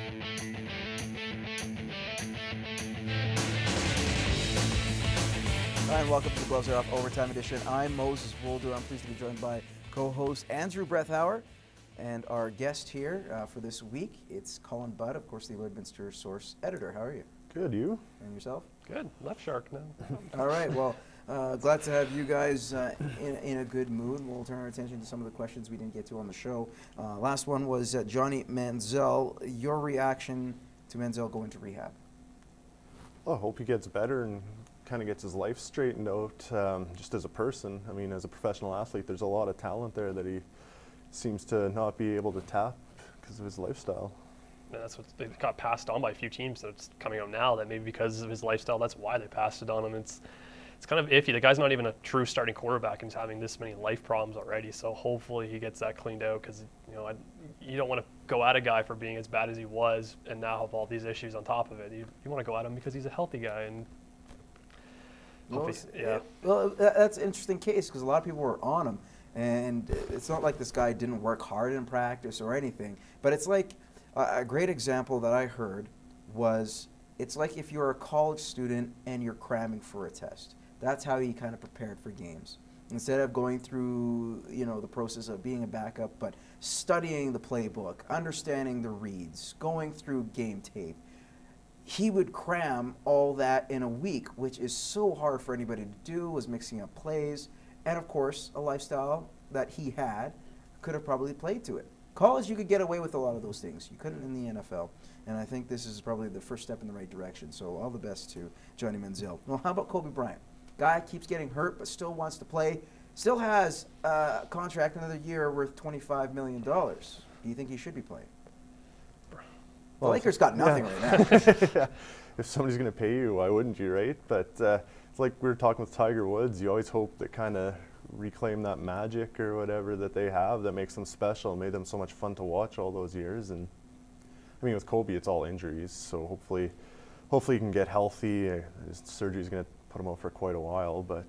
Hi, and welcome to the Gloves Are Off Overtime Edition. I'm Moses Woldu. I'm pleased to be joined by co-host Andrew Brethauer, and our guest here for this week, it's Colin Budd, of course, the Lloydminster Source editor. How are you? Good, you? And yourself? Good. Left shark now. All right, well, glad to have you guys in a good mood. We'll turn our attention to some of the questions we didn't get to on the show. Last one was Johnny Nanziel. Your reaction to Nanziel going to rehab? Well, I hope he gets better and kind of gets his life straightened out just as a person. I mean, as a professional athlete, there's a lot of talent there that he seems to not be able to tap because of his lifestyle. And that's what they got passed on by a few teams that's coming out now, that maybe because of his lifestyle, that's why they passed it on him. It's kind of iffy. The guy's not even a true starting quarterback and he's having this many life problems already. So hopefully he gets that cleaned out, because you don't want to go at a guy for being as bad as he was and now have all these issues on top of it. You want to go at him because he's a healthy guy. And well, that's an interesting case, because a lot of people were on him, and it's not like this guy didn't work hard in practice or anything, but it's like a great example that I heard was, it's like if you're a college student and you're cramming for a test. That's how he kind of prepared for games. Instead of going through, the process of being a backup, but studying the playbook, understanding the reads, going through game tape, he would cram all that in a week, which is so hard for anybody to do, was mixing up plays, and of course, a lifestyle that he had could have probably played to it. College, you could get away with a lot of those things. You couldn't in the NFL, and I think this is probably the first step in the right direction, so all the best to Johnny Nanziel. Well, how about Kobe Bryant? Guy keeps getting hurt, but still wants to play, still has a contract another year worth $25 million. Do you think he should be playing? The Lakers got nothing right now. Yeah. If somebody's going to pay you, why wouldn't you, right? But it's like we were talking with Tiger Woods. You always hope to kind of reclaim that magic or whatever that they have that makes them special, made them so much fun to watch all those years. And I mean, with Kobe, it's all injuries. So hopefully he can get healthy. His surgery's going to put him out for quite a while. But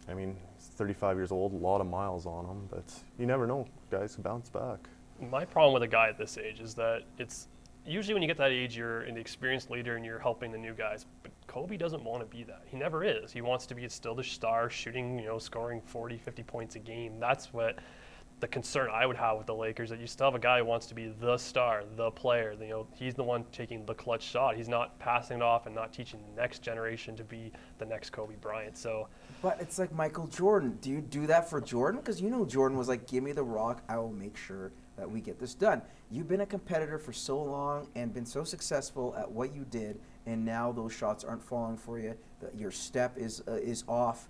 I mean, he's 35 years old, a lot of miles on him. But you never know. Guys can bounce back. My problem with a guy at this age is that it's usually when you get that age, you're an experienced leader and you're helping the new guys. But Kobe doesn't want to be that. He never is. He wants to be still the star, shooting, scoring 40, 50 points a game. That's what the concern I would have with the Lakers, that you still have a guy who wants to be the star, the player. He's the one taking the clutch shot. He's not passing it off and not teaching the next generation to be the next Kobe Bryant. But it's like Michael Jordan. Do you do that for Jordan? Because Jordan was like, give me the rock, I will make sure that we get this done. You've been a competitor for so long and been so successful at what you did, and now those shots aren't falling for you. Your step is off.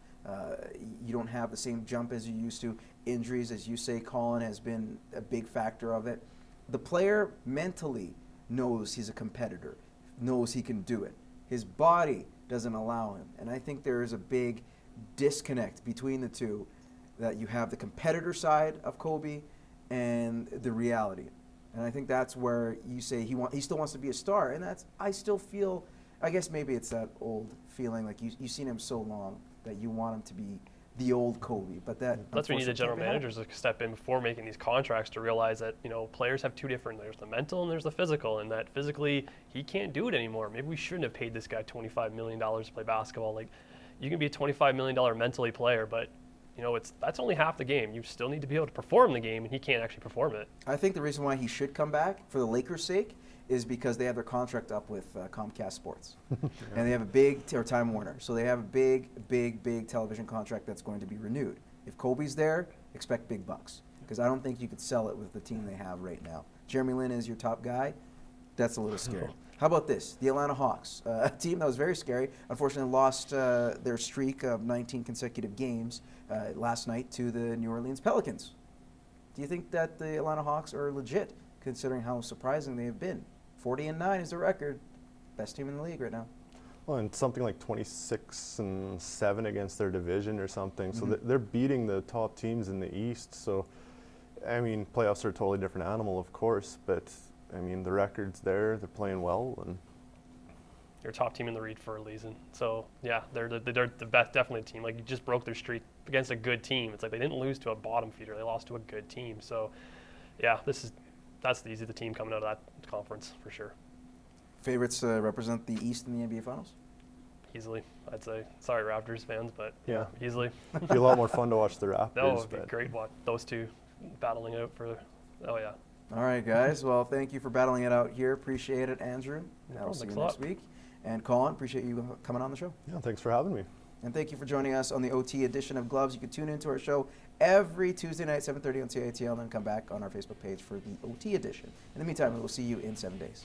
You don't have the same jump as you used to. Injuries, as you say, Colin, has been a big factor of it. The player mentally knows he's a competitor, knows he can do it. His body doesn't allow him. And I think there is a big disconnect between the two, that you have the competitor side of Kobe and the reality. And I think that's where you say he still wants to be a star. And I still feel, I guess maybe it's that old feeling, like you've seen him so long that you want him to be the old Kobe. But that's when you need the general managers to step in before making these contracts, to realize that players have two different, there's the mental and there's the physical, and that physically he can't do it anymore. Maybe we shouldn't have paid this guy $25 million to play basketball. Like, you can be a $25 million mentally player, but that's only half the game. You still need to be able to perform the game, and he can't actually perform it. I think the reason why he should come back, for the Lakers' sake, is because they have their contract up with Comcast Sports. And they have a big, or Time Warner. So they have a big television contract that's going to be renewed. If Kobe's there, expect big bucks. Because I don't think you could sell it with the team they have right now. Jeremy Lin is your top guy. That's a little scary. How about this? The Atlanta Hawks, a team that was very scary, unfortunately lost their streak of 19 consecutive games last night to the New Orleans Pelicans. Do you think that the Atlanta Hawks are legit, considering how surprising they have been? 40-9 is the record. Best team in the league right now. Well, and something like 26-7 against their division or something. Mm-hmm. So they're beating the top teams in the East. So, I mean, playoffs are a totally different animal, of course, but I mean, the record's there. They're playing well, and you're a top team in the league for a reason. So yeah, they're the best, definitely a team. Like, you just broke their streak against a good team. It's like they didn't lose to a bottom feeder; they lost to a good team. So yeah, this is that's the team coming out of that conference for sure. Favorites represent the East in the NBA Finals? Easily, I'd say. Sorry, Raptors fans, but Yeah. easily. It'd be a lot more fun to watch the Raptors. That would be but great. Watch those two battling out for. Oh yeah. All right, guys. Well, thank you for battling it out here. Appreciate it, Andrew. No I'll problem. see you Thanks a next lot. week. And Colin, appreciate you coming on the show. Yeah, thanks for having me. And thank you for joining us on the OT edition of Gloves. You can tune into our show every Tuesday night, 7:30 on CITL, and then come back on our Facebook page for the OT edition. In the meantime, we will see you in 7 days.